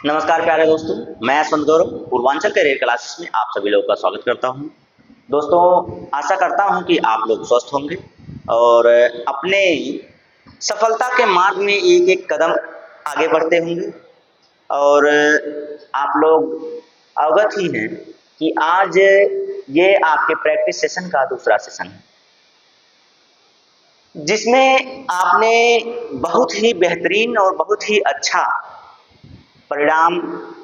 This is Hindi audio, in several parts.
नमस्कार प्यारे दोस्तों, मैं यशवंत गौरव पूर्वांचल करियर क्लासेस में आप सभी लोगों का स्वागत करता हूं। दोस्तों, आशा करता हूं कि आप लोग स्वस्थ होंगे और अपने सफलता के मार्ग में एक एक कदम आगे बढ़ते होंगे। और आप लोग अवगत ही हैं कि आज ये आपके प्रैक्टिस सेशन का दूसरा सेशन है, जिसमें आपने बहुत ही बेहतरीन और बहुत ही अच्छा परिणाम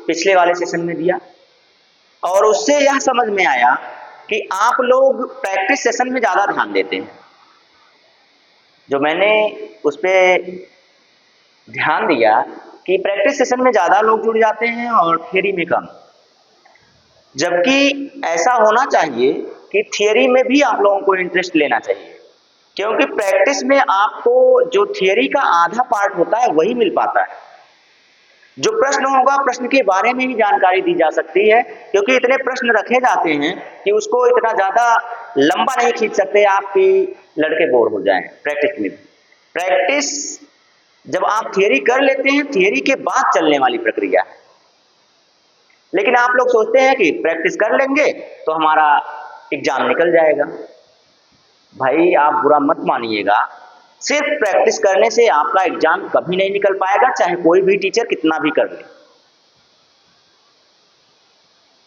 पिछले वाले सेशन में दिया और उससे यह समझ में आया कि आप लोग प्रैक्टिस सेशन में ज़्यादा ध्यान देते हैं। जो मैंने उस पर ध्यान दिया कि प्रैक्टिस सेशन में ज़्यादा लोग जुड़ जाते हैं और थियरी में कम, जबकि ऐसा होना चाहिए कि थियरी में भी आप लोगों को इंटरेस्ट लेना चाहिए, क्योंकि प्रैक्टिस में आपको जो थियरी का आधा पार्ट होता है वही मिल पाता है। जो प्रश्न होगा प्रश्न के बारे में भी जानकारी दी जा सकती है, क्योंकि इतने प्रश्न रखे जाते हैं कि उसको इतना ज़्यादा लंबा नहीं खींच सकते आप कि लड़के बोर हो जाएं। प्रैक्टिस में प्रैक्टिस जब आप थियरी कर लेते हैं, थियरी के बाद चलने वाली प्रक्रिया है। लेकिन आप लोग सोचते हैं कि प्रैक्टिस कर लेंगे तो हमारा एग्जाम निकल जाएगा। भाई आप बुरा मत मानिएगा, सिर्फ प्रैक्टिस करने से आपका एग्जाम कभी नहीं निकल पाएगा, चाहे कोई भी टीचर कितना भी कर ले।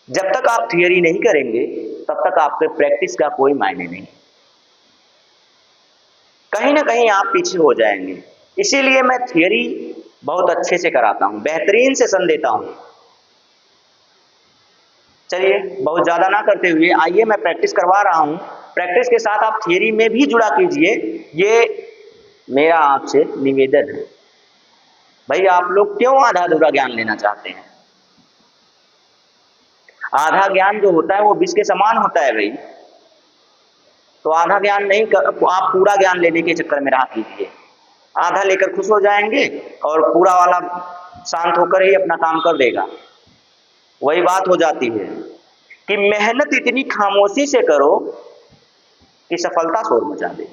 जब तक आप थियरी नहीं करेंगे तब तक आपके प्रैक्टिस का कोई मायने नहीं, कहीं ना कहीं आप पीछे हो जाएंगे। इसीलिए मैं थियरी बहुत अच्छे से कराता हूं, बेहतरीन सेशन देता हूं। चलिए बहुत ज्यादा ना करते हुए आइए, मैं प्रैक्टिस करवा रहा हूं। प्रैक्टिस के साथ आप थियरी में भी जुड़ा कीजिए, ये मेरा आपसे निवेदन है। भाई आप लोग क्यों आधा अधूरा ज्ञान लेना चाहते हैं? आधा ज्ञान जो होता है वो विष के समान होता है भाई। तो आधा ज्ञान नहीं आप पूरा ज्ञान लेने के चक्कर में रहा कीजिए। आधा लेकर खुश हो जाएंगे और पूरा वाला शांत होकर ही अपना काम कर देगा। वही बात हो जाती है कि मेहनत इतनी खामोशी से करो कि सफलता शोर मचा दे,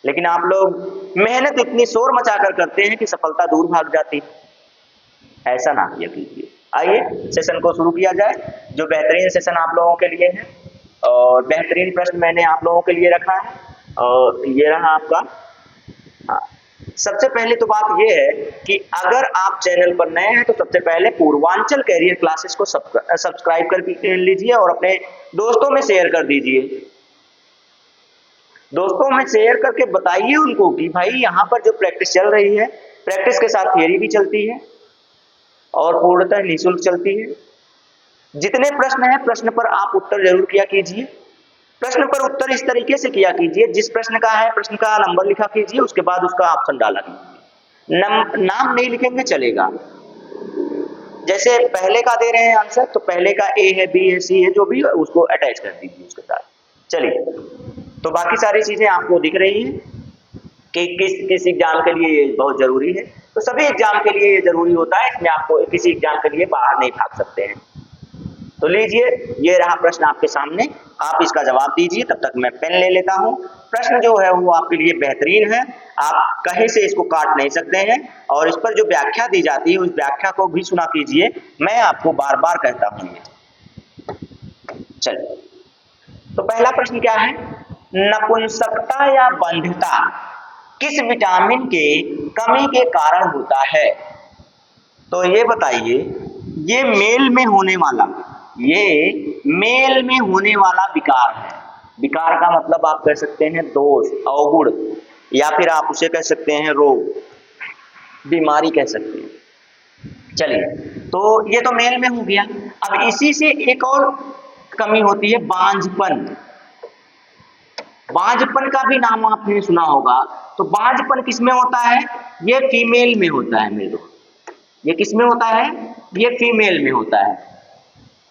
लेकिन आप लोग मेहनत इतनी शोर मचाकर करते हैं कि सफलता दूर भाग जाती है। ऐसा ना किया कीजिए। आइए सेशन को शुरू किया जाए, जो बेहतरीन सेशन आप लोगों के लिए है और बेहतरीन प्रश्न मैंने आप लोगों के लिए रखा है और ये रहा आपका। हाँ, सबसे पहले तो बात ये है कि अगर आप चैनल पर नए हैं तो सबसे पहले पूर्वांचल कैरियर क्लासेस को सब्सक्राइब कर लीजिए और अपने दोस्तों में शेयर कर दीजिए। दोस्तों में शेयर करके बताइए उनको कि भाई यहाँ पर जो प्रैक्टिस चल रही है, प्रैक्टिस के साथ थियरी भी चलती है और पूर्णतः निःशुल्क चलती है। जितने प्रश्न हैं प्रश्न पर आप उत्तर जरूर किया कीजिए। प्रश्न पर उत्तर इस तरीके से किया कीजिए, जिस प्रश्न का है प्रश्न का नंबर लिखा कीजिए, उसके बाद उसका ऑप्शन डाला कीजिए। नाम नहीं लिखेंगे चलेगा। जैसे पहले का दे रहे हैं आंसर तो पहले का ए है, बी है, सी है, जो भी उसको अटैच कर दीजिए उसके साथ। चलिए, तो बाकी सारी चीजें आपको दिख रही हैं कि किस एग्जाम के लिए ये बहुत जरूरी है। तो सभी एग्जाम के लिए ये जरूरी होता है, इसमें आपको किसी एग्जाम के लिए बाहर नहीं भाग सकते हैं। तो लीजिए, ये रहा प्रश्न आपके सामने, आप इसका जवाब दीजिए। तब तक मैं पेन ले लेता हूं। प्रश्न जो है वो आपके लिए बेहतरीन है, आप कहीं से इसको काट नहीं सकते हैं और इस पर जो व्याख्या दी जाती है उस व्याख्या को भी सुना कीजिए। मैं आपको बार बार कहता हूं ये। चलिए, तो पहला प्रश्न क्या है? नपुंसकता या बंध्यता किस विटामिन के कमी के कारण होता है? तो ये बताइए, ये मेल में होने वाला विकार है। विकार का मतलब आप कह सकते हैं दोष, अवगुण, या फिर आप उसे कह सकते हैं रोग, बीमारी कह सकते हैं। चलिए, तो ये तो मेल में हो गया। अब इसी से एक और कमी होती है, बांझपन। बांझपन का भी नाम आपने सुना होगा। तो बांझपन किसमें होता है? ये फीमेल में होता है मेरे दोस्त। ये किसमें होता है? ये फीमेल में होता है।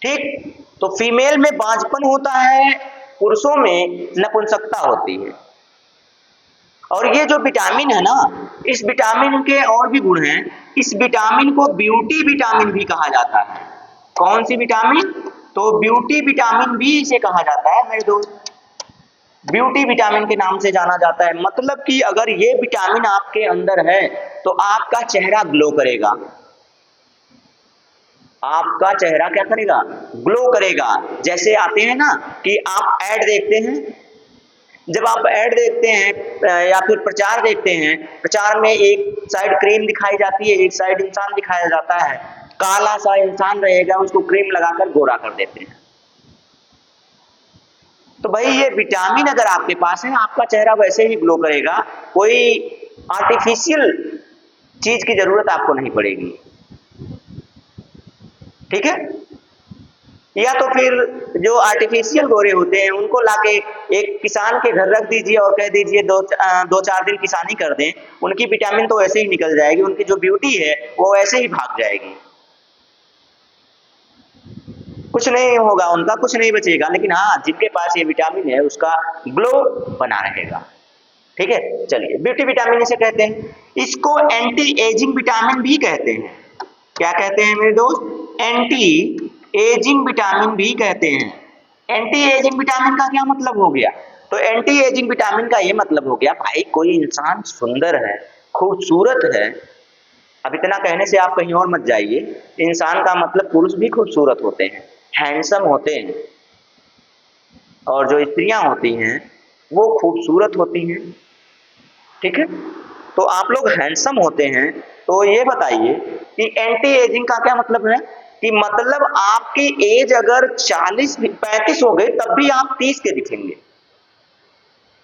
ठीक, तो फीमेल में बांझपन होता है, पुरुषों में नपुंसकता होती है। और ये जो विटामिन है ना, इस विटामिन के और भी गुण हैं। इस विटामिन को ब्यूटी विटामिन भी कहा जाता है। कौन सी विटामिन? तो ब्यूटी विटामिन भी इसे कहा जाता है मेरे दोस्त। ब्यूटी विटामिन के नाम से जाना जाता है। मतलब कि अगर ये विटामिन आपके अंदर है तो आपका चेहरा ग्लो करेगा। आपका चेहरा क्या करेगा, ग्लो करेगा। जैसे आते हैं ना कि आप ऐड देखते हैं, जब आप ऐड देखते हैं या फिर प्रचार देखते हैं, प्रचार में एक साइड क्रीम दिखाई जाती है, एक साइड इंसान दिखाया जाता है, काला सा इंसान रहेगा, उसको क्रीम लगाकर गोरा कर देते हैं। तो भाई ये विटामिन अगर आपके पास है, आपका चेहरा वैसे ही ग्लो करेगा, कोई आर्टिफिशियल चीज की जरूरत आपको नहीं पड़ेगी। ठीक है, या तो फिर जो आर्टिफिशियल गोरे होते हैं उनको लाके एक किसान के घर रख दीजिए और कह दीजिए दो चार दिन किसानी कर दें, उनकी विटामिन तो ऐसे ही निकल जाएगी, उनकी जो ब्यूटी है वो ऐसे ही भाग जाएगी, कुछ नहीं होगा, उनका कुछ नहीं बचेगा। लेकिन हाँ, जिनके पास ये विटामिन है उसका ग्लो बना रहेगा। ठीक है, चलिए ब्यूटी विटामिन इसे कहते हैं। इसको एंटी एजिंग विटामिन भी कहते हैं। क्या कहते हैं मेरे दोस्त, एंटी एजिंग विटामिन भी कहते हैं। एंटी एजिंग विटामिन का क्या मतलब हो गया, तो एंटी एजिंग विटामिन का ये मतलब हो गया भाई कोई इंसान सुंदर है, खूबसूरत है, अब इतना कहने से आप कहीं और मत जाइए, इंसान का मतलब पुरुष भी खूबसूरत होते हैं, हैंडसम होते हैं, और जो स्त्रियां होती हैं वो खूबसूरत होती हैं। ठीक है, तो आप लोग हैंडसम होते हैं, तो ये बताइए कि एंटी एजिंग का क्या मतलब है, कि मतलब आपकी एज अगर 40-35 हो गई तब भी आप 30 के दिखेंगे।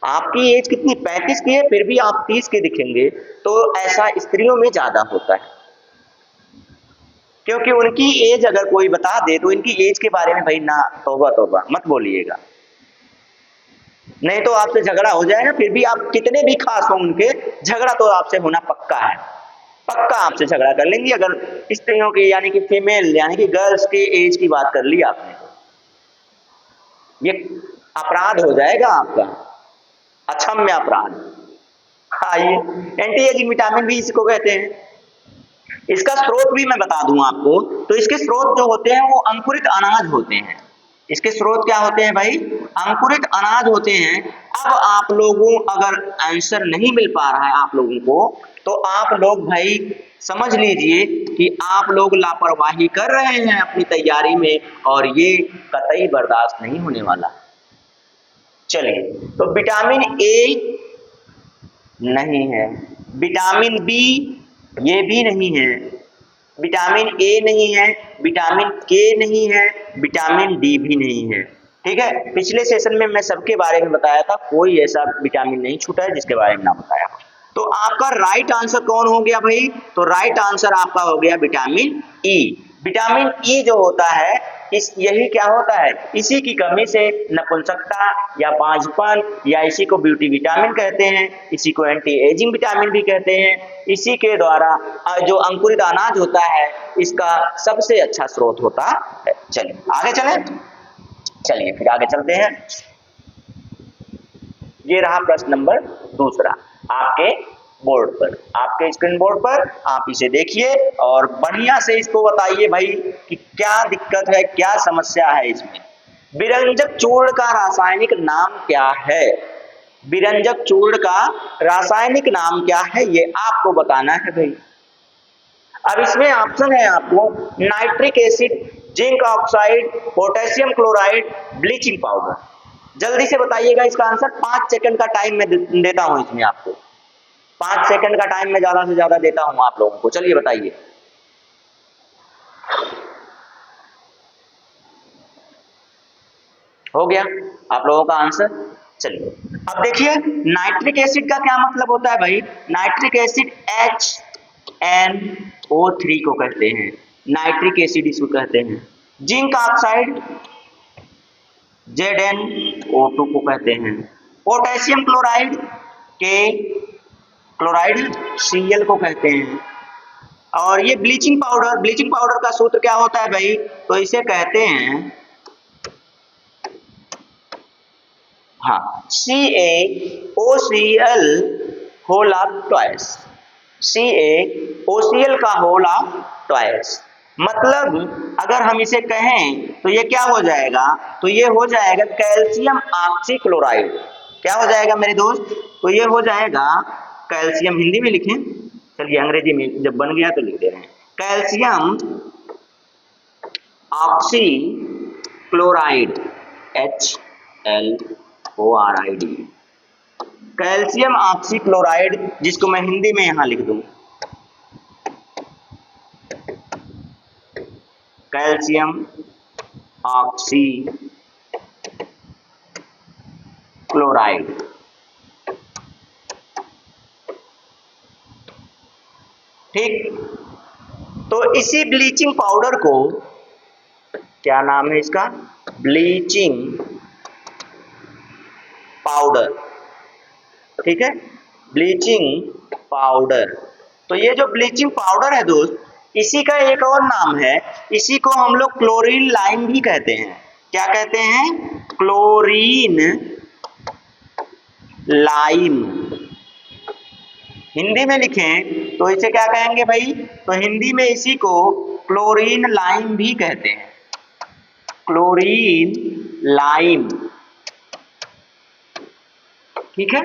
आपकी एज कितनी, 35 की है, फिर भी आप 30 के दिखेंगे, तो ऐसा स्त्रियों में ज्यादा होता है, क्योंकि उनकी एज अगर कोई बता दे तो इनकी एज के बारे में भाई ना, तौबा तौबा मत बोलिएगा, नहीं तो आपसे झगड़ा हो जाएगा, फिर भी आप कितने भी खास हो उनके, झगड़ा तो आपसे होना पक्का है, पक्का आपसे झगड़ा कर लेंगे। अगर स्त्रियों की यानी कि फीमेल यानी कि गर्ल्स की एज की बात कर ली आपने, ये अपराध हो जाएगा आपका, अक्षम्य अपराध। आइए, एंटी एजिंग विटामिन भी इसको कहते हैं। इसका स्रोत भी मैं बता दूं आपको, तो इसके स्रोत जो होते हैं वो अंकुरित अनाज होते हैं। इसके स्रोत क्या होते हैं भाई, अंकुरित अनाज होते हैं। अब आप लोगों अगर आंसर नहीं मिल पा रहा है आप लोगों को, तो आप लोग भाई समझ लीजिए कि आप लोग लापरवाही कर रहे हैं अपनी तैयारी में, और ये कतई बर्दाश्त नहीं होने वाला। चलिए, तो विटामिन ए नहीं है, विटामिन बी ये भी नहीं है, विटामिन ए नहीं है, विटामिन के नहीं है, विटामिन डी भी नहीं है। ठीक है, पिछले सेशन में मैं सबके बारे में बताया था, कोई ऐसा विटामिन नहीं छूटा है जिसके बारे में ना बताया। तो आपका राइट आंसर कौन हो गया भाई, तो राइट आंसर आपका हो गया विटामिन ई। विटामिन ई जो होता है, इस यही क्या होता है, इसी की कमी से नपुंसकता या बांझपन, या इसी को ब्यूटी विटामिन कहते हैं, इसी को एंटी एजिंग विटामिन भी कहते हैं। इसी के द्वारा जो अंकुरित अनाज होता है इसका सबसे अच्छा स्रोत होता है। चलिए आगे चलें, चलिए फिर आगे चलते हैं। ये रहा प्रश्न नंबर दूसरा आपके बोर्ड पर, आपके स्क्रीन बोर्ड पर, आप इसे देखिए और बढ़िया से इसको बताइए भाई कि क्या दिक्कत है, क्या समस्या है इसमें। विरंजक चूर्ण का रासायनिक नाम क्या है, विरंजक चूर्ण का रासायनिक नाम क्या है, ये आपको बताना है भाई। अब इसमें ऑप्शन है आपको nitric acid, zinc oxide, potassium chloride, bleaching powder. जल्दी से बताइएगा इसका आंसर, 5 सेकंड का टाइम मैं देता हूं इसमें आपको, 5 सेकंड का टाइम मैं ज्यादा से ज्यादा देता हूं आप लोगों को। चलिए बताइए, हो गया आप लोगों का आंसर। चलिए अब देखिए नाइट्रिक एसिड का क्या मतलब होता है भाई, नाइट्रिक एसिड HNO3 को कहते हैं, नाइट्रिक एसिड इसको कहते हैं। जिंक ऑक्साइड ZnO2 को कहते हैं। पोटेशियम क्लोराइड के क्लोराइड Cl को कहते हैं। और ये ब्लीचिंग पाउडर, ब्लीचिंग पाउडर का सूत्र क्या होता है भाई, तो इसे कहते हैं हाँ CaOCl whole of twice, CaOCl का होल ऑफ ट्वाइस। मतलब अगर हम इसे कहें तो ये क्या हो जाएगा, तो ये हो जाएगा कैल्शियम ऑक्सीक्लोराइड। क्या हो जाएगा मेरे दोस्त, तो ये हो जाएगा कैल्शियम, हिंदी में लिखें, चलिए अंग्रेजी में जब बन गया तो लिख दे रहे हैं, calcium oxy chloride HLORID, calcium oxy chloride, जिसको मैं हिंदी में यहां लिख दूं कैल्शियम ऑक्सी क्लोराइड। ठीक, तो इसी ब्लीचिंग पाउडर को, क्या नाम है इसका, ब्लीचिंग पाउडर, ठीक है, ब्लीचिंग पाउडर। तो ये जो ब्लीचिंग पाउडर है दोस्त, इसी का एक और नाम है, इसी को हम लोग क्लोरीन लाइम भी कहते हैं। क्या कहते हैं, क्लोरीन लाइम। हिंदी में लिखें तो इसे क्या कहेंगे भाई, तो हिंदी में इसी को क्लोरीन लाइम भी कहते हैं, क्लोरीन लाइम। ठीक है।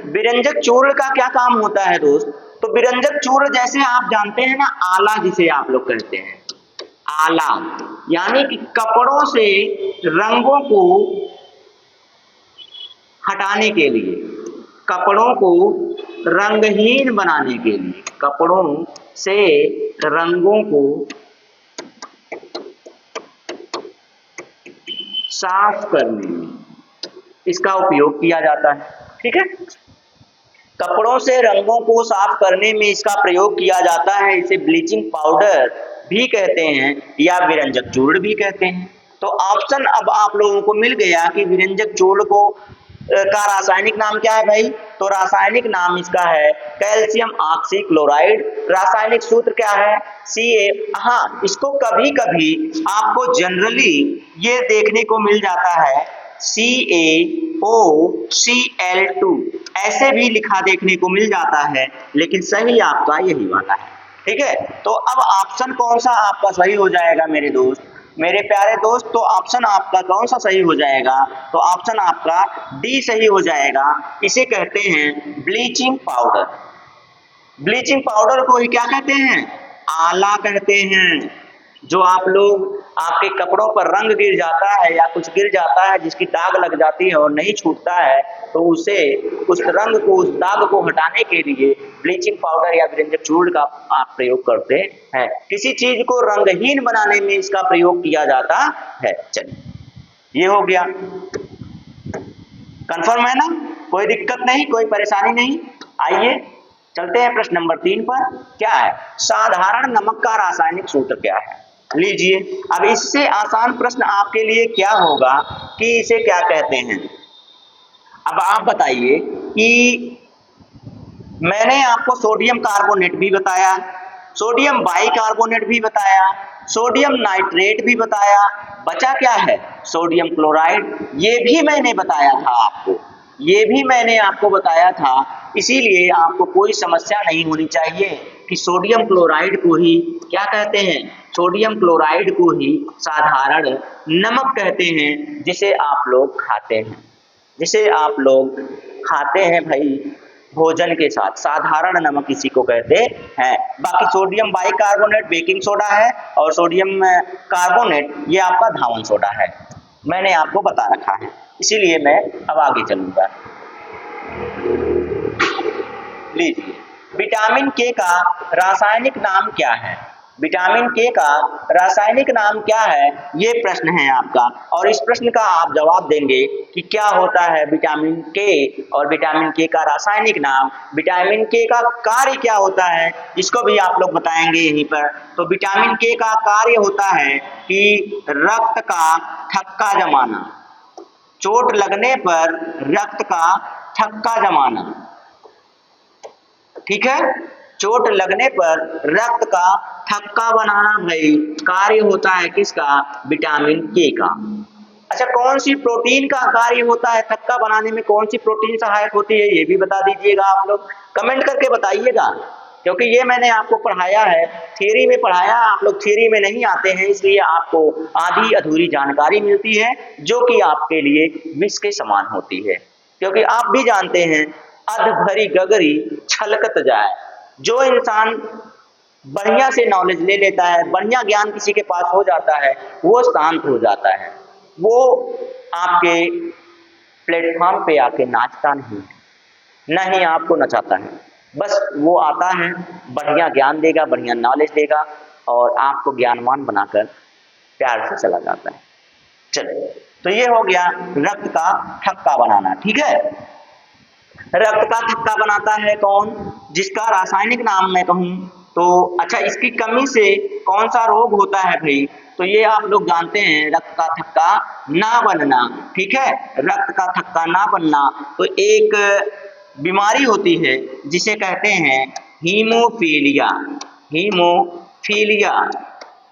विरंजक चूर्ण का क्या काम होता है दोस्त, तो विरंजक चूर्ण जैसे आप जानते हैं ना, आला जिसे आप लोग कहते हैं, आला, यानी कि कपड़ों से रंगों को हटाने के लिए, कपड़ों को रंगहीन बनाने के लिए, कपड़ों से रंगों को साफ करने में इसका उपयोग किया जाता है। ठीक है, कपड़ों से रंगों को साफ करने में इसका प्रयोग किया जाता है। इसे ब्लीचिंग पाउडर भी कहते हैं या विरंजक चूर्ण भी कहते हैं। तो ऑप्शन अब आप लोगों को मिल गया कि विरंजक चूर्ण को का रासायनिक नाम क्या है भाई, तो रासायनिक नाम इसका है कैल्शियम ऑक्सी क्लोराइड। रासायनिक सूत्र क्या है, Ca। हाँ, इसको कभी कभी आपको जनरली ये देखने को मिल जाता है CaOCl2, ऐसे भी लिखा देखने को मिल जाता है, लेकिन सही आपका यही वाला है। ठीक है, तो अब ऑप्शन कौन सा आपका सही हो जाएगा मेरे दोस्त, मेरे प्यारे दोस्त, तो ऑप्शन आपका कौन सा सही हो जाएगा, तो ऑप्शन आपका डी सही हो जाएगा। इसे कहते हैं ब्लीचिंग पाउडर। ब्लीचिंग पाउडर को ही क्या कहते हैं, आला कहते हैं। जो आप लोग, आपके कपड़ों पर रंग गिर जाता है या कुछ गिर जाता है जिसकी दाग लग जाती है और नहीं छूटता है, तो उसे, उस रंग को, उस दाग को हटाने के लिए ब्लीचिंग पाउडर या विरंजक चूर्ण का आप प्रयोग करते हैं। किसी चीज को रंगहीन बनाने में इसका प्रयोग किया जाता है। चलिए, ये हो गया, कंफर्म है ना, कोई दिक्कत नहीं, कोई परेशानी नहीं। आइए चलते हैं प्रश्न नंबर 3 पर। क्या है, साधारण नमक का रासायनिक सूत्र क्या है। लीजिए, अब इससे आसान प्रश्न आपके लिए क्या होगा कि इसे क्या कहते हैं। अब आप बताइए कि मैंने आपको सोडियम कार्बोनेट भी बताया, सोडियम बाइकार्बोनेट भी बताया, सोडियम नाइट्रेट भी बताया, बचा क्या है, सोडियम क्लोराइड। ये भी मैंने बताया था आपको, ये भी मैंने आपको बताया था। इसीलिए आपको कोई समस्या नहीं होनी चाहिए कि सोडियम क्लोराइड को ही क्या कहते हैं, सोडियम क्लोराइड को ही साधारण नमक कहते हैं, जिसे आप लोग खाते हैं, जिसे आप लोग खाते हैं भाई भोजन के साथ, साधारण नमक इसी को कहते हैं। बाकी सोडियम बाइकार्बोनेट बेकिंग सोडा है और सोडियम कार्बोनेट ये आपका धावन सोडा है, मैंने आपको बता रखा है, इसीलिए मैं अब आगे चलूंगा। लीजिए, विटामिन के का रासायनिक नाम क्या है, विटामिन के का रासायनिक नाम क्या है, ये प्रश्न है आपका। और इस प्रश्न का आप जवाब देंगे कि क्या होता है विटामिन के और विटामिन के का रासायनिक नाम, विटामिन के का कार्य क्या होता है, इसको भी आप लोग बताएंगे यहीं पर। तो विटामिन के का कार्य होता है कि रक्त का थक्का जमाना, चोट लगने पर रक्त का थक्का जमाना। ठीक है, चोट लगने पर रक्त का थक्का बनाना भाई कार्य होता है किसका, विटामिन के का। अच्छा, कौन सी प्रोटीन का कार्य होता है थक्का बनाने में, कौन सी प्रोटीन सहायक होती है, ये भी बता दीजिएगा आप लोग, कमेंट करके बताइएगा, क्योंकि ये मैंने आपको पढ़ाया है, थियरी में पढ़ाया, आप लोग थियरी में नहीं आते हैं, इसलिए आपको आधी अधूरी जानकारी मिलती है, जो कि आपके लिए विष के समान होती है। क्योंकि आप भी जानते हैं, अध भरी गगरी छलकत जाए। जो इंसान बढ़िया से नॉलेज ले लेता है, बढ़िया ज्ञान किसी के पास हो जाता है, वो शांत हो जाता है, वो आपके प्लेटफॉर्म पे आके नाचता नहीं है, न ही आपको नचाता है, बस वो आता है, बढ़िया ज्ञान देगा, बढ़िया नॉलेज देगा और आपको ज्ञानवान बनाकर प्यार से चला जाता है। चलिए, तो ये हो गया रक्त का थक्का बनाना। ठीक है, रक्त का थक्का बनाता है कौन? जिसका रासायनिक नाम मैं कहूं तो अच्छा, इसकी कमी से कौन सा रोग होता है भाई? तो ये आप लोग जानते हैं, रक्त का थक्का ना बनना। ठीक है, रक्त का थक्का ना बनना तो एक बीमारी होती है जिसे कहते हैं हीमोफीलिया। हीमोफीलिया,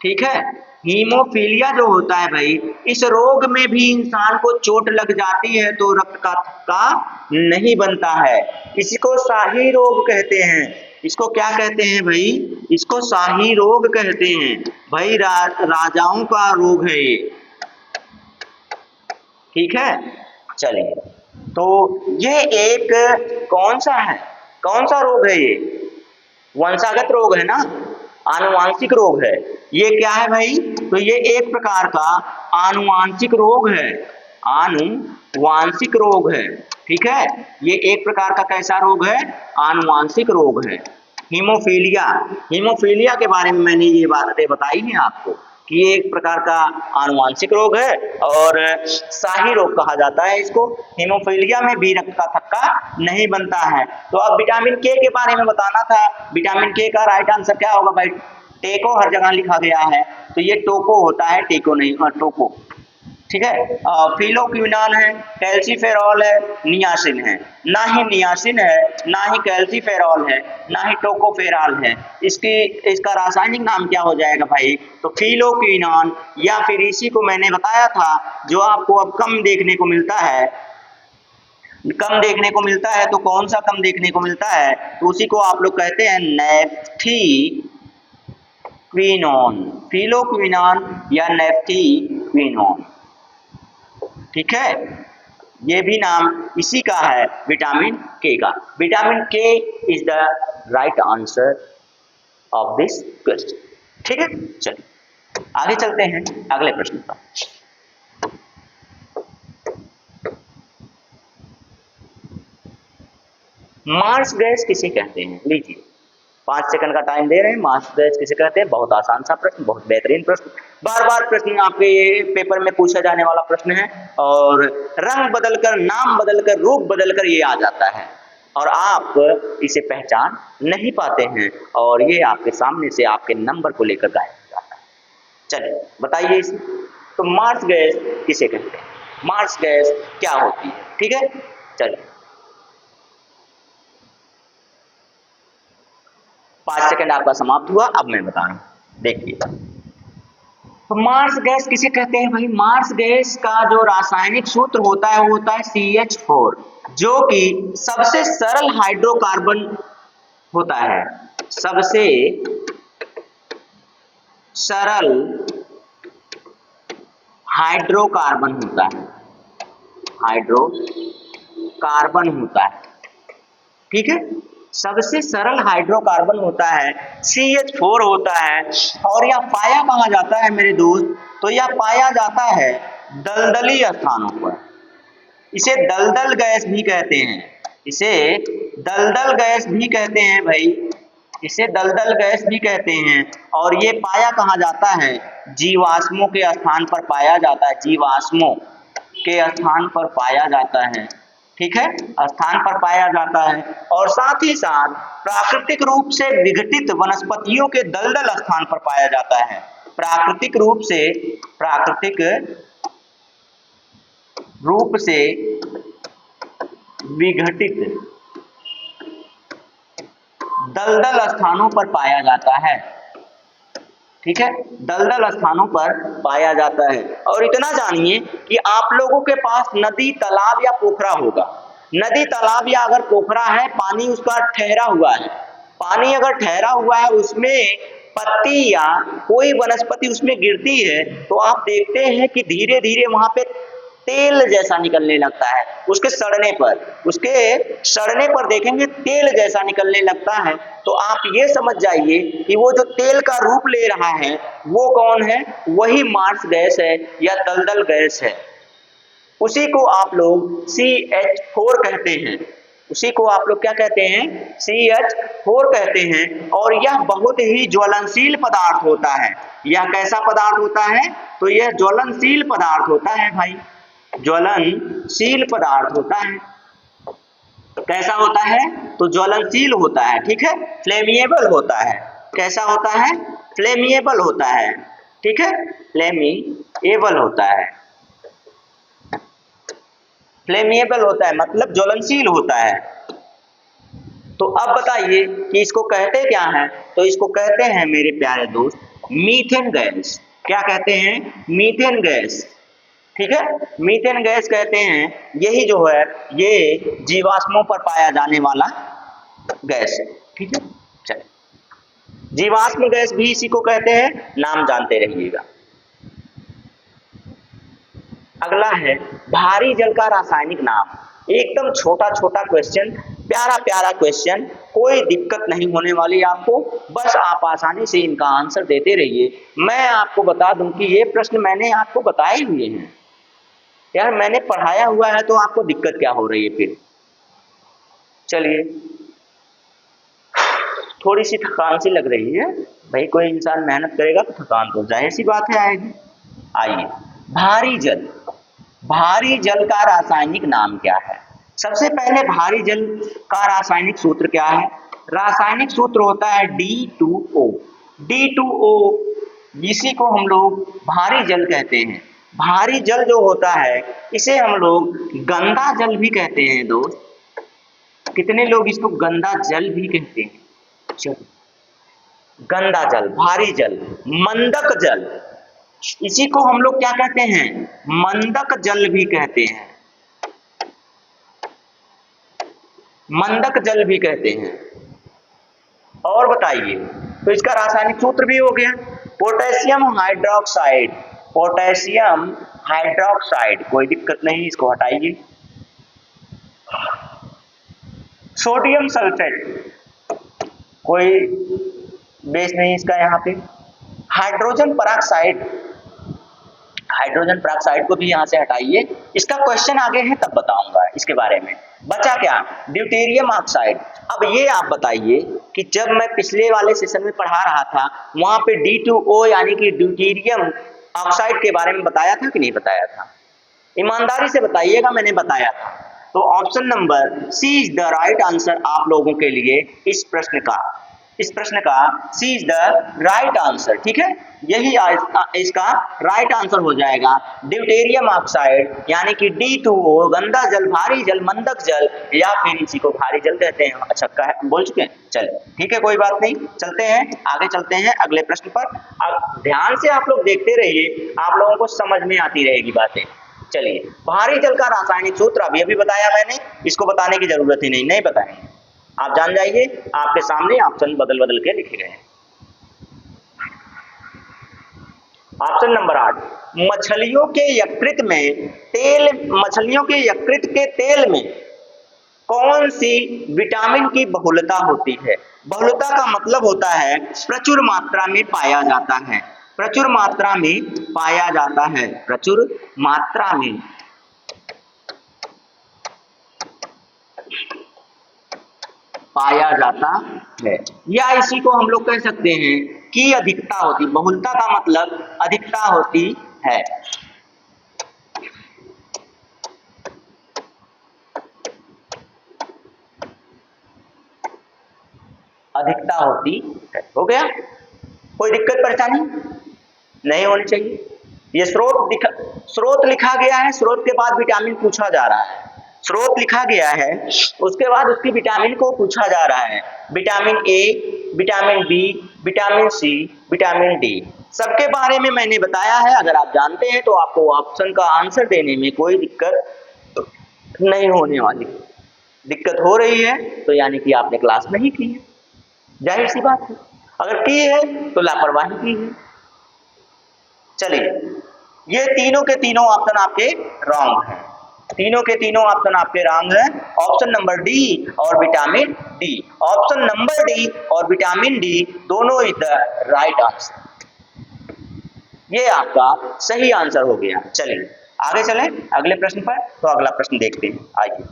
ठीक है, हीमोफीलिया जो होता है भाई, इस रोग में भी इंसान को चोट लग जाती है तो रक्त का थक्का नहीं बनता है। इसको शाही रोग कहते हैं। इसको क्या कहते हैं भाई? इसको शाही रोग कहते हैं भाई, राजाओं का रोग है ये। ठीक है, चलिए, तो ये एक कौन सा है, कौन सा रोग है ये? वंशागत रोग है ना, आनुवांशिक रोग है। ये क्या है भाई? तो ये एक प्रकार का आनुवांशिक रोग है, आनुवांशिक रोग है। ठीक है, ये एक प्रकार का कैसा रोग है? आनुवांशिक रोग है। हीमोफीलिया, हीमोफीलिया के बारे में मैंने ये बातें बताई हैं आपको कि ये एक प्रकार का आनुवांशिक रोग है और शाही रोग कहा जाता है इसको। हीमोफीलिया में भी रक्त का थक्का नहीं बनता है। तो अब विटामिन के बारे में बताना था। विटामिन के का राइट आंसर क्या होगा भाई? टेको हर जगह लिखा गया है तो ये टोको होता है, टेको नहीं, टोको। ठीक है, फिलोक्विनॉन है, कैल्सीफेरॉल है, नियासिन है। ना ही नियासिन है, ना ही कैल्सीफेरॉल है, ना ही टोकोफेरॉल है। इसका रासायनिक नाम क्या हो जाएगा भाई? तो फिलोक्विनॉन, या फिर इसी को मैंने बताया था जो आपको अब कम देखने को मिलता है, कम देखने को मिलता है। तो कौन सा कम देखने को मिलता है? तो उसी को आप लोग कहते हैं नेफ्थीक्विनोन, फिलोक्विनॉन या नेफ्थीक्विनोन। ठीक है, ये भी नाम इसी का है, विटामिन के का। विटामिन के is the right answer of this question. ठीक है, चलिए आगे चलते हैं अगले प्रश्न पर। मार्स गैस किसे कहते हैं? लीजिए 5 सेकंड का टाइम दे रहे हैं। मार्स गैस किसे कहते हैं? बहुत आसान सा प्रश्न, बहुत बेहतरीन प्रश्न, बार बार प्रश्न आपके ये पेपर में पूछा जाने वाला प्रश्न है और रंग बदलकर, नाम बदलकर, रूप बदलकर ये आ जाता है और आप इसे पहचान नहीं पाते हैं और ये आपके सामने से आपके नंबर को लेकर गायब हो जाता है। चलिए बताइए इसे। तो मार्स गैस किसे कहते हैं? मार्स गैस क्या होती है? ठीक है, चलिए 5 सेकंड आपका समाप्त हुआ। अब मैं बता रहा हूं, देखिए। तो मार्स गैस किसे कहते हैं भाई? मार्स गैस का जो रासायनिक सूत्र होता है वो होता है CH4, जो कि सबसे सरल हाइड्रोकार्बन होता है, सबसे सरल हाइड्रोकार्बन होता है, हाइड्रोकार्बन होता है। ठीक है, सबसे सरल हाइड्रोकार्बन होता है, CH4 होता है। और यह पाया कहाँ जाता है मेरे दोस्त? तो यह पाया जाता है दलदली स्थानों पर। इसे दलदल गैस भी कहते हैं, इसे दलदल गैस भी कहते हैं भाई, इसे दलदल गैस भी कहते हैं। और ये पाया कहाँ जाता है? जीवाश्मों के स्थान पर पाया जाता है, जीवाश्मों के स्थान पर पाया जाता है। ठीक है, स्थान पर पाया जाता है। और साथ ही साथ प्राकृतिक रूप से विघटित वनस्पतियों के दलदल स्थान पर पाया जाता है। प्राकृतिक रूप से विघटित दलदल स्थानों पर पाया जाता है। ठीक है, दलदल स्थानों पर पाया जाता है। और इतना जानिए कि आप लोगों के पास नदी, तालाब या पोखरा होगा। नदी, तालाब या अगर पोखरा है, पानी उसका ठहरा हुआ है, पानी अगर ठहरा हुआ है, उसमें पत्ती या कोई वनस्पति उसमें गिरती है तो आप देखते हैं कि धीरे धीरे वहां पे तेल जैसा निकलने लगता है। उसके सड़ने पर देखेंगे तेल जैसा निकलने लगता है। तो आप ये समझ जाइए कि वो जो तेल का रूप ले रहा है वो कौन है, वही मार्स गैस है या दलदल गैस है। उसी को आप लोग CH4 कहते हैं। उसी को आप लोग क्या कहते हैं, CH4 कहते हैं। और यह बहुत ही ज्वलनशील पदार्थ होता है। यह कैसा पदार्थ होता है, तो यह ज्वलनशील पदार्थ होता है भाई, ज्वलनशील पदार्थ होता है। कैसा होता है, तो ज्वलनशील होता है, ठीक है, फ्लेमिएबल होता है। कैसा होता है, फ्लेमिएबल होता है, ठीक है, फ्लेमिएबल होता है। फ्लेमिएबल होता है मतलब ज्वलनशील होता है। तो अब बताइए कि इसको कहते क्या है, तो इसको कहते हैं मेरे प्यारे दोस्त मीथेन गैस। क्या कहते हैं, मीथेन गैस, ठीक है, मीथेन गैस कहते हैं। यही जो है ये जीवाश्मों पर पाया जाने वाला गैस है, ठीक है। चलिए, जीवाश्म गैस भी इसी को कहते हैं, नाम जानते रहिएगा। अगला है भारी जल का रासायनिक नाम। एकदम छोटा छोटा क्वेश्चन, प्यारा प्यारा क्वेश्चन, कोई दिक्कत नहीं होने वाली आपको, बस आप आसानी से इनका आंसर देते रहिए। मैं आपको बता दूं कि ये प्रश्न मैंने आपको बताए हुए हैं यार, मैंने पढ़ाया हुआ है, तो आपको दिक्कत क्या हो रही है फिर। चलिए, थोड़ी सी थकान सी लग रही है भाई, कोई इंसान मेहनत करेगा तो थकान तो जाहिर सी बात है आएगी। आइए, भारी जल, भारी जल का रासायनिक नाम क्या है। सबसे पहले भारी जल का रासायनिक सूत्र क्या है, रासायनिक सूत्र होता है D2O। D2O, इसी को हम लोग भारी जल कहते हैं। भारी जल जो होता है इसे हम लोग गंदा जल भी कहते हैं दोस्त। कितने लोग इसको गंदा जल भी कहते हैं, चलो, गंदा जल, भारी जल, मंदक जल, इसी को हम लोग क्या कहते हैं, मंदक जल भी कहते हैं, मंदक जल भी कहते हैं। और बताइए, तो इसका रासायनिक सूत्र भी हो गया पोटेशियम हाइड्रोक्साइड, पोटेशियम हाइड्रोक्साइड, कोई दिक्कत नहीं, इसको हटाइए। सोडियम सल्फेट, कोई बेस नहीं इसका यहाँ पे। हाइड्रोजन पेरोक्साइड, हाइड्रोजन पेरोक्साइड को भी यहाँ से हटाइए। इसका क्वेश्चन आगे है तब बताऊंगा इसके बारे में। बचा क्या, ड्यूटेरियम ऑक्साइड। अब ये आप बताइए कि जब मैं पिछले वाले सेशन में पढ़ा रहा था वहां पे D2O यानी कि ड्यूटेरियम ऑक्साइड के बारे में बताया था कि नहीं बताया था, ईमानदारी से बताइएगा, मैंने बताया था। तो option number C is the right answer आप लोगों के लिए इस प्रश्न का, इस प्रश्न का C is the right answer, ठीक है, यही इसका राइट आंसर हो जाएगा। ड्यूटेरियम ऑक्साइड यानी कि D2O, गंदा जल, भारी जल, मंदक जल, या फिर इसी को भारी जल कहते हैं। अच्छा बोल चुके हैं, चलिए ठीक है, कोई बात नहीं, चलते हैं आगे, चलते हैं अगले प्रश्न पर। अब ध्यान से आप लोग देखते रहिए, आप लोगों को समझ में आती रहेगी बातें। चलिए, भारी जल का रासायनिक सूत्र अभी बताया मैंने, इसको बताने की जरूरत ही नहीं, नहीं बताएंगे, आप जान जाइए, आपके सामने ऑप्शन बदल के लिखे गए हैं। ऑप्शन नंबर 8, मछलियों के यकृत में तेल, मछलियों के यकृत के तेल में कौन सी विटामिन की बहुलता होती है। बहुलता का मतलब होता है प्रचुर मात्रा में पाया जाता है, प्रचुर मात्रा में पाया जाता है, प्रचुर मात्रा में पाया जाता है, या इसी को हम लोग कह सकते हैं कि अधिकता होती, बहुलता का मतलब अधिकता होती है। अधिकता होती है, हो गया, कोई दिक्कत परेशानी नहीं होनी चाहिए। ये स्रोत लिखा गया है, स्रोत के बाद विटामिन पूछा जा रहा है, स्रोत लिखा गया है, उसके बाद उसकी विटामिन को पूछा जा रहा है। Vitamin A, vitamin B, vitamin C, vitamin D, सबके बारे में मैंने बताया है। अगर आप जानते हैं तो आपको ऑप्शन का आंसर देने में कोई दिक्कत नहीं होने वाली। दिक्कत हो रही है तो यानी कि आपने क्लास नहीं की है, जाहिर सी बात है, अगर की है तो लापरवाही की है। चलिए, ये तीनों के तीनों ऑप्शन आपके रॉन्ग हैं, तीनों के तीनों ऑप्शन आपके रॉन्ग हैं। ऑप्शन नंबर डी और vitamin D, option number D और विटामिन डी दोनों इज द राइट आंसर। ये आपका सही आंसर हो गया। चलिए आगे चलें अगले प्रश्न पर। तो अगला प्रश्न देखते हैं, आइए।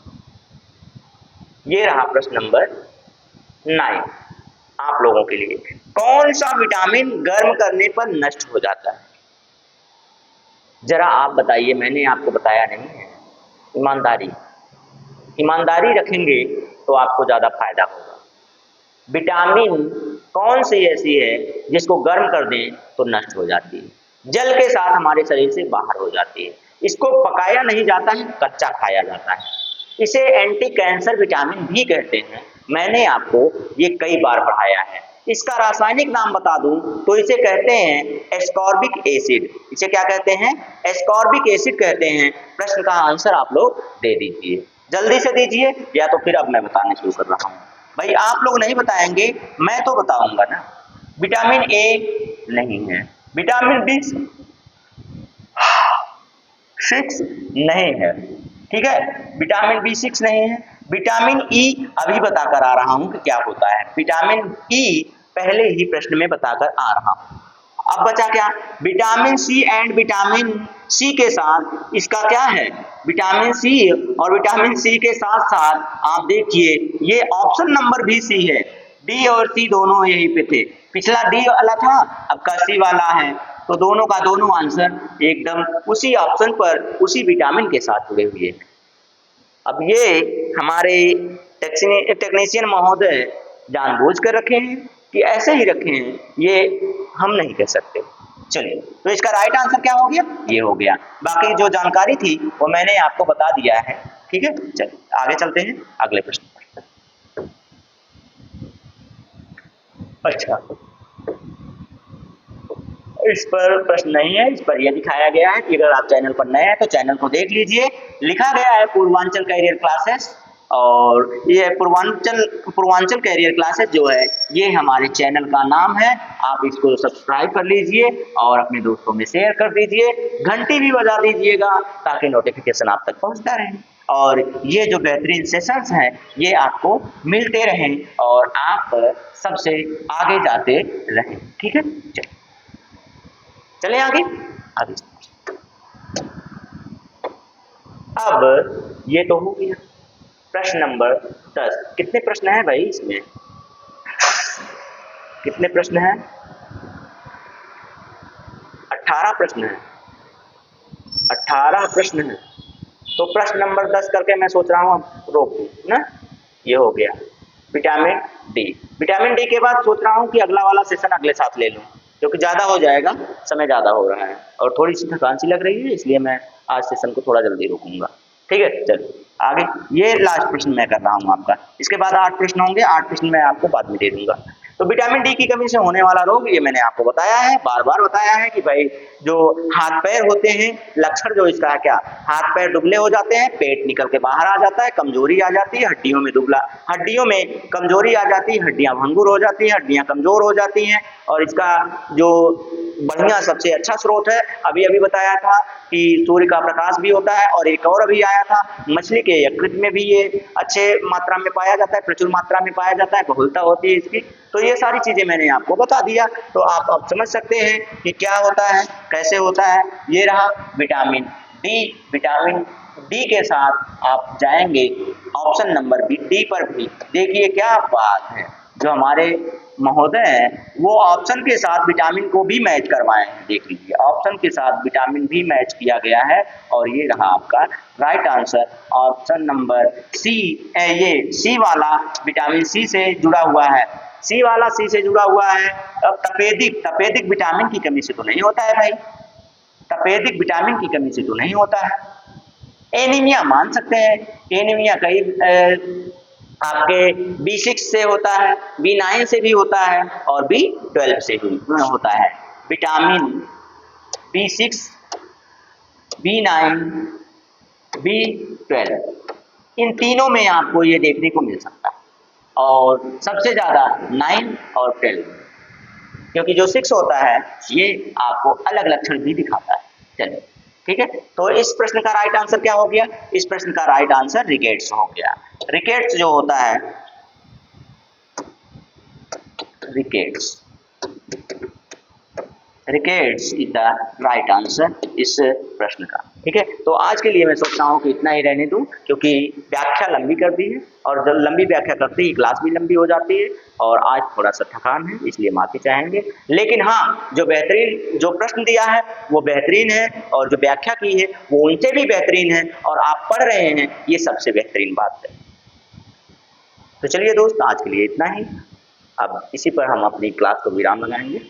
ये रहा प्रश्न नंबर 9 आप लोगों के लिए। कौन सा विटामिन गर्म करने पर नष्ट हो जाता है? जरा आप बताइए, मैंने आपको बताया नहीं है। ईमानदारी, ईमानदारी रखेंगे तो आपको ज्यादा फायदा होगा। विटामिन कौन सी ऐसी है जिसको गर्म कर दें तो नष्ट हो जाती है, जल के साथ हमारे शरीर से बाहर हो जाती है। इसको पकाया नहीं जाता है, कच्चा खाया जाता है। इसे एंटी कैंसर विटामिन भी कहते हैं। मैंने आपको ये कई बार पढ़ाया है। इसका रासायनिक नाम बता दूं तो इसे कहते हैं एस्कॉर्बिक एसिड। इसे क्या कहते हैं? एस्कॉर्बिक एसिड कहते हैं। प्रश्न का आंसर आप लोग दे दीजिए, जल्दी से दीजिए, या तो फिर अब मैं बताने शुरू कर रहा हूँ। भाई आप लोग नहीं बताएंगे, मैं तो बताऊंगा ना। विटामिन ए नहीं है, विटामिन बी 6 नहीं है, ठीक है, विटामिन B6 नहीं है। विटामिन ई अभी बताकर आ रहा हूं कि क्या होता है। विटामिन ई पहले ही प्रश्न में बताकर आ रहा हूं। अब बचा क्या? Vitamin C and vitamin C के साथ इसका क्या है? विटामिन सी और विटामिन सी के साथ साथ आप देखिए ये ऑप्शन नंबर भी सी है। डी और सी दोनों यहीं पे थे। पिछला डी वाला था, अब का सी वाला है, तो दोनों का दोनों आंसर एकदम उसी ऑप्शन पर उसी विटामिन के साथ जुड़े हुए हैं। अब ये हमारे टेक्नीशियन महोदय जानबूझ कर रखे हैं कि ऐसे ही रखे हैं, ये हम नहीं कह सकते। चलिए, तो इसका राइट आंसर क्या हो गया? ये हो गया। बाकी जो जानकारी थी वो मैंने आपको बता दिया है, ठीक है। चलिए आगे चलते हैं अगले प्रश्न पर। अच्छा, इस पर प्रश्न नहीं है, इस पर यह दिखाया गया है कि अगर आप चैनल पर नए हैं तो चैनल को देख लीजिए। लिखा गया है पूर्वांचल कैरियर क्लासेस, और ये पूर्वांचल कैरियर क्लासेस जो है ये हमारे चैनल का नाम है। आप इसको सब्सक्राइब कर लीजिए और अपने दोस्तों में शेयर कर दीजिए, घंटी भी बजा दीजिएगा ताकि नोटिफिकेशन आप तक पहुंचता रहे, और ये जो बेहतरीन सेशंस हैं ये आपको मिलते रहें और आप सबसे आगे जाते रहें, ठीक है। चले आगे। अब ये तो हो गया प्रश्न नंबर 10। कितने प्रश्न हैं भाई इसमें? कितने प्रश्न हैं? 18 प्रश्न हैं। 18 प्रश्न हैं। तो प्रश्न नंबर 10 करके मैं सोच रहा हूँ अब रोक दूँ ना। ये हो गया विटामिन डी। विटामिन डी के बाद सोच रहा हूँ कि अगला वाला सेशन अगले साथ ले लूँ, क्योंकि ज़्यादा हो जाएगा, समय ज़्यादा हो रहा है और थोड़ी सी थकान सी लग रही है, इसलिए मैं आज सेशन को थोड़ा जल्दी रोकूंगा, ठीक है। चलिए आगे, ये लास्ट प्रश्न मैं कर रहा हूँ आपका। इसके बाद 8 प्रश्न होंगे, 8 प्रश्न मैं आपको बाद में दे दूंगा। तो विटामिन डी की कमी से होने वाला रोग ये मैंने आपको बताया है, बार बार बताया है कि भाई जो हाथ पैर होते हैं, लक्षण जो इसका है क्या? हाथ पैर दुबले हो जाते हैं, पेट निकल के बाहर आ जाता है, कमजोरी आ जाती है, हड्डियों में कमजोरी आ जाती है, हड्डियां भंगुर हो जाती हैं, हड्डियां कमजोर हो जाती हैं। और इसका जो बढ़िया सबसे अच्छा स्रोत है, अभी अभी बताया था कि सूर्य का प्रकाश भी होता है, और एक और अभी आया था मछली के यकृत में भी ये अच्छे मात्रा में पाया जाता है, प्रचुर मात्रा में पाया जाता है, बहुलता होती है इसकी। तो ये सारी चीजें मैंने आपको बता दिया, तो आप अब समझ सकते हैं कि क्या होता है, कैसे होता है। ये रहा विटामिन डी। विटामिन डी के साथ आप जाएंगे ऑप्शन नंबर डी पर भी। देखिए क्या बात है, जो हमारे महोदय हैं वो ऑप्शन के साथ विटामिन को भी मैच करवाए हैं। देख लीजिए, ऑप्शन के साथ विटामिन भी मैच किया गया है, और ये रहा आपका right answer, option number C. ये सी वाला विटामिन सी से जुड़ा हुआ है, सी वाला सी से जुड़ा हुआ है। अब तपेदिक विटामिन की कमी से तो नहीं होता है भाई, तपेदिक विटामिन की कमी से तो नहीं होता है। एनीमिया मान सकते हैं, एनीमिया कई आपके B6 से होता है, B9 से भी होता है, और B12 से भी होता है। विटामिन B6, B9, B12 इन तीनों में आपको ये देखने को मिल सकता है, और सबसे ज्यादा 9 और 12, क्योंकि जो 6 होता है ये आपको अलग लक्षण भी दिखाता है। चलिए ठीक है, तो इस प्रश्न का राइट आंसर क्या हो गया? इस प्रश्न का राइट आंसर रिकेट्स हो गया। रिकेट्स जो होता है, rickets rickets is the right answer इस प्रश्न का। ठीक है, तो आज के लिए मैं सोचता हूँ कि इतना ही रहने दूं, क्योंकि व्याख्या लंबी कर दी है और जब लंबी व्याख्या करते ही क्लास भी लंबी हो जाती है और आज थोड़ा सा थकान है, इसलिए माफी चाहेंगे। लेकिन हाँ, जो बेहतरीन जो प्रश्न दिया है वो बेहतरीन है और जो व्याख्या की है वो उनसे भी बेहतरीन है और आप पढ़ रहे हैं, ये सबसे बेहतरीन बात है। तो चलिए दोस्त, आज के लिए इतना ही। अब इसी पर हम अपनी क्लास को विराम लगाएंगे।